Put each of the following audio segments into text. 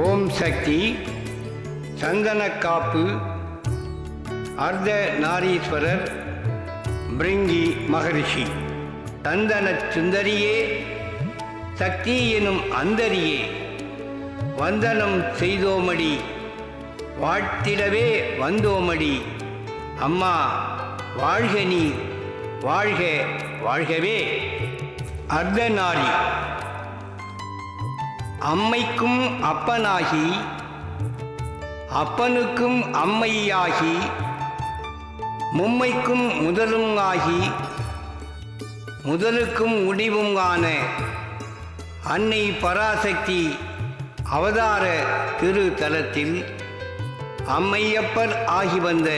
ஓம் சக்தி சந்தனக்காப்பு அர்த்த நாரீஸ்வரர் பிருங்கி மகரிஷி. சந்தன சுந்தரியே சக்தி எனும் அந்தரியே வந்தனம் செய்தோமடி வாழ்த்திடவே வந்தோமடி அம்மா வாழ்க நீ வாழ்க வாழ்கவே. அர்த்தநாரி அம்மைக்கும் அப்பனாகி அப்பனுக்கும் அம்மையாகி மும்மைக்கும் முதலும் ஆகி முதலுக்கும் முடிவும் ஆன அன்னை பராசக்தி அவதார திருத்தலத்தில் அம்மையப்பர் ஆகி வந்த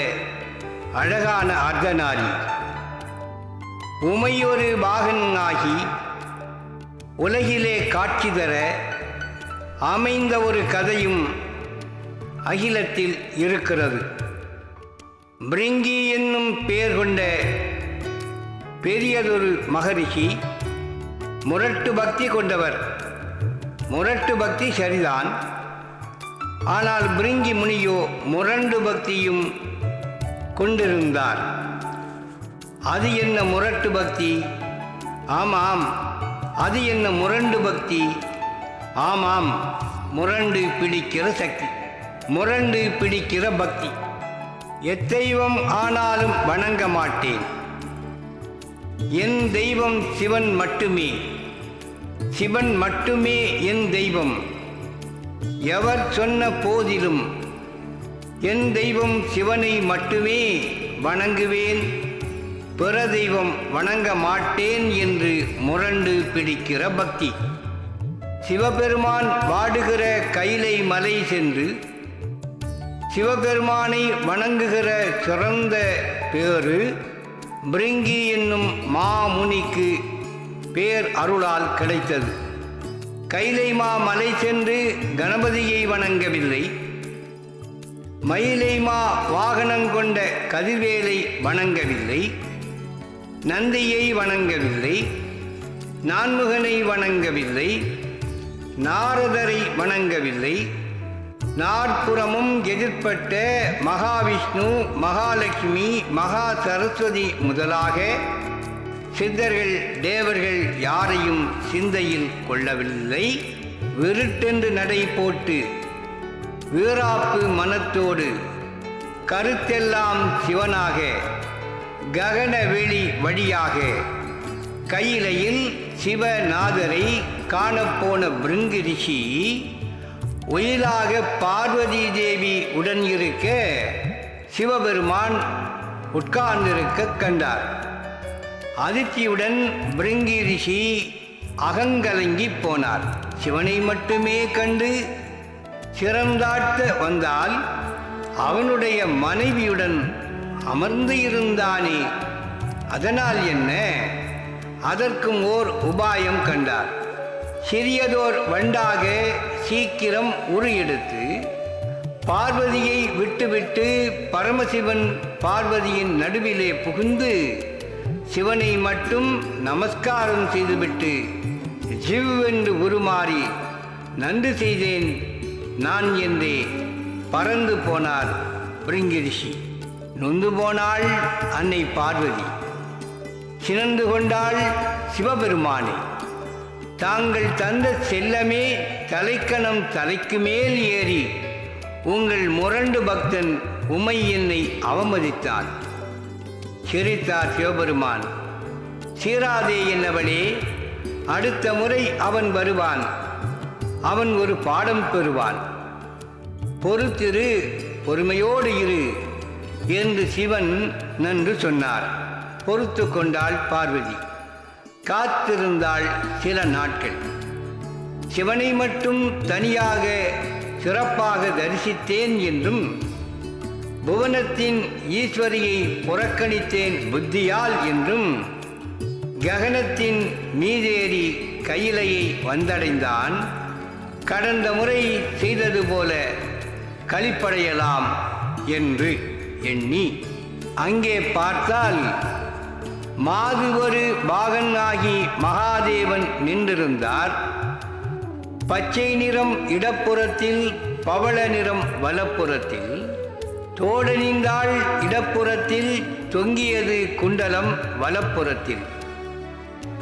அழகான அர்த்தநாரி. உமையொரு பாகன் ஆகி உலகிலே காட்சி தர அமைந்த ஒரு கதையும் அகிலத்தில் இருக்கிறது. பிருங்கி என்னும் பெயர் கொண்ட பெரியதொரு மகரிஷி முரட்டு பக்தி கொண்டவர். முரட்டு பக்தி சரிதான், ஆனால் பிருங்கி முனியோ முரண்டு பக்தியும் கொண்டிருந்தார். அது என்ன முரட்டு பக்தி? ஆமாம், அது என்ன முரண்டு பக்தி? ஆமாம், முரண்டு பிடிக்கிற சக்தி, முரண்டு பிடிக்கிற பக்தி. எத்தெய்வம் ஆனாலும் வணங்க மாட்டேன், என் தெய்வம் சிவன் மட்டுமே, சிவன் மட்டுமே என் தெய்வம். எவர் சொன்ன போதிலும் என் தெய்வம் சிவனை மட்டுமே வணங்குவேன், பிற தெய்வம் வணங்க மாட்டேன் என்று முரண்டு பிடிக்கிற பக்தி. சிவபெருமான் வாடுகிற கைலை மலை சென்று சிவபெருமானை வணங்குகிற சிறந்த பேறு பிருங்கி என்னும் மாமுனிக்கு பேர் அருளால் கிடைத்தது. கைலை மலை சென்று கணபதியை வணங்கவில்லை, மயிலை வாகனம் கொண்ட கதிர்வேலை வணங்கவில்லை, நந்தியை வணங்கவில்லை, நான்முகனை வணங்கவில்லை, நாரதரை வணங்கவில்லை. நாற்புறமும் எதிர்ப்பட்ட மகாவிஷ்ணு, மகாலட்சுமி, மகா சரஸ்வதி முதலாக சித்தர்கள் தேவர்கள் யாரையும் சிந்தையில் கொள்ளவில்லை. விருட்டென்று நடை போட்டு வீராப்பு மனத்தோடு கருத்தெல்லாம் சிவனாக ககன வெளி வழியாக கையிலையில் சிவநாதரை காணப்போன பிருங்கி ரிஷி ஒயிலாக பார்வதி தேவி உடன் இருக்க சிவபெருமான் உட்கார்ந்திருக்க கண்டார். அதிர்ச்சியுடன் பிருங்கி ரிஷி அகங்கலங்கி போனார். சிவனை மட்டுமே கண்டு சிறந்தாழ்த்த வந்தால் அவனுடைய மனைவியுடன் அமர்ந்து இருந்தானே, அதனால் என்ன? அதற்கும் ஓர் உபாயம் கண்டார். சிறியதோர் வண்டாக சீக்கிரம் உரு எடுத்து பார்வதியை விட்டுவிட்டு பரமசிவன் பார்வதியின் நடுவிலே புகுந்து சிவனை மட்டும் நமஸ்காரம் செய்துவிட்டு ஜிவ்வென்று உருமாறி நன்று செய்தேன் நான் என்றே பறந்து போனார் பிருங்கி ரிஷி. நொந்து போனாள் அன்னை பார்வதி, சினந்து கொண்டாள் சிவபெருமானே. தாங்கள் தந்த செல்லமே தலைக்கணம் தலைக்கு மேல் ஏறி உங்கள் முரண்டு பக்தன் உமை என்னை அவமதித்தான். சிரித்தார் சிவபெருமான். சீராதே என்னவளே, அடுத்த முறை அவன் வருவான், அவன் ஒரு பாடம் பெறுவான். பொறுத்திரு, பொறுமையோடு இரு என்று சிவன் நன்று சொன்னார். பொறுத்து கொண்டாள் பார்வதி. காத்திருந்தாள் சில நாட்கள். சிவனை மட்டும் தனியாக சிறப்பாக தரிசித்தேன் என்றும் புவனத்தின் ஈஸ்வரியை புறக்கணித்தேன் புத்தியால் என்றும் ககனத்தின் மீதேறி கையிலையை வந்தடைந்தான். கடந்த முறை செய்தது போல களிப்படையலாம் என்று எண்ணி அங்கே பார்த்தால் மாது ஒரு பாகன் ஆகி மகாதேவன் நின்றிருந்தார். பச்சை நிறம் இடப்புறத்தில், பவள நிறம் வலப்புறத்தில், தோடணிந்தாள் இடப்புறத்தில், தொங்கியது குண்டலம் வலப்புறத்தில்.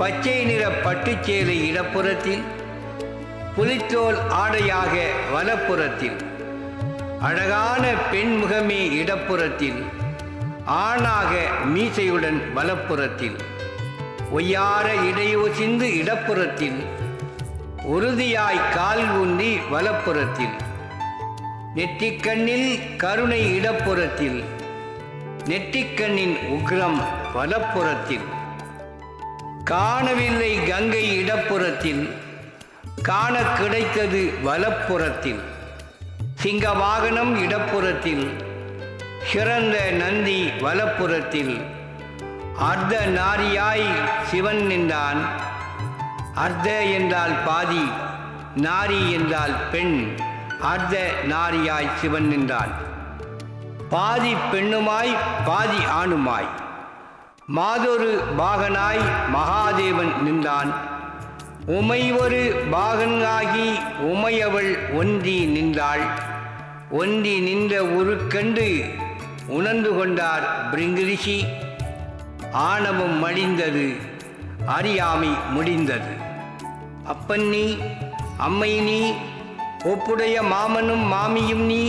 பச்சை நிற பட்டுச்சேலை இடப்புறத்தில், புலித்தோல் ஆடையாக வலப்புறத்தில். அழகான பெண் முகமே இடப்புறத்தில், ஆணாக மீசையுடன் வலப்புறத்தில். ஒய்யார இடையோசிந்து இடப்புறத்தில், உறுதியாய் கால் ஊன்றி வலப்புறத்தில். நெற்றிக்கண்ணில் கருணை இடப்புறத்தில், நெற்றிக்கண்ணின் உக்ரம் வலப்புறத்தில். காணவில்லை கங்கை இடப்புறத்தில், காண கிடைத்தது வலப்புறத்தில். சிங்க வாகனம் இடப்புறத்தில், சிறந்த நந்தி வலப்புறத்தில். அர்த்த நாரியாய் சிவன் நின்றான். அர்த்த என்றால் பாதி, நாரி என்றால் பெண். அர்த்த நாரியாய் சிவன் நின்றான். பாதி பெண்ணுமாய் பாதி ஆணுமாய் மாதொரு பாகனாய் மகாதேவன் நின்றான். உமை ஒரு பாகனாகி உமையவள் ஒன்றி நின்றாள். ஒன்றி நின்ற உருக்கண்டு உணர்ந்து கொண்டார் பிருங்கிரிஷி. ஆணவம் மடிந்தது, அறியாமை முடிந்தது. அப்பன் நீ, அம்மை நீ, ஒப்புடைய மாமனும் மாமியும் நீ.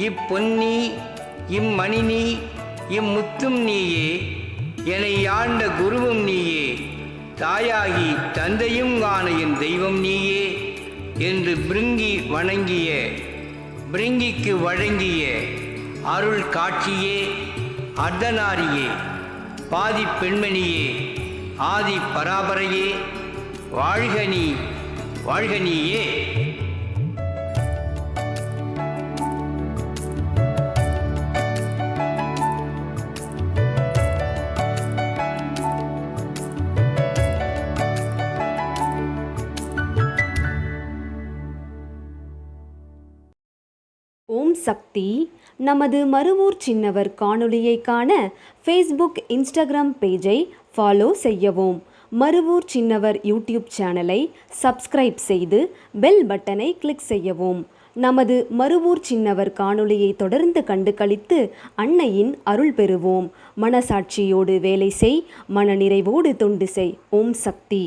இப்பொன்னி இம்மணி நீ, இம்முத்தும் நீயே, என்னை ஆண்ட குருவும் நீயே. தாயாகி தந்தையும் காண என் தெய்வம் நீயே என்று பிருங்கி வணங்கிய, பிருங்கிக்கு வழங்கிய அருள் காட்சியே. அர்த்தநாரியே, பாதி பெண்மணியே, ஆதி பராபரையே, வாழ்க நீ, வாழ்க நீயே. ஓம் சக்தி. நமது மருவூர் சின்னவர் காணொளியை காண ஃபேஸ்புக், இன்ஸ்டாகிராம் பேஜை ஃபாலோ செய்யவும். மருவூர் சின்னவர் யூடியூப் சேனலை சப்ஸ்கிரைப் செய்து பெல் பட்டனை கிளிக் செய்யவும். நமது மருவூர் சின்னவர் காணொளியை தொடர்ந்து கண்டு களித்து அன்னையின் அருள் பெறுவோம். மனசாட்சியோடு வேலை செய், மனநிறைவோடு தொண்டு செய். ஓம் சக்தி.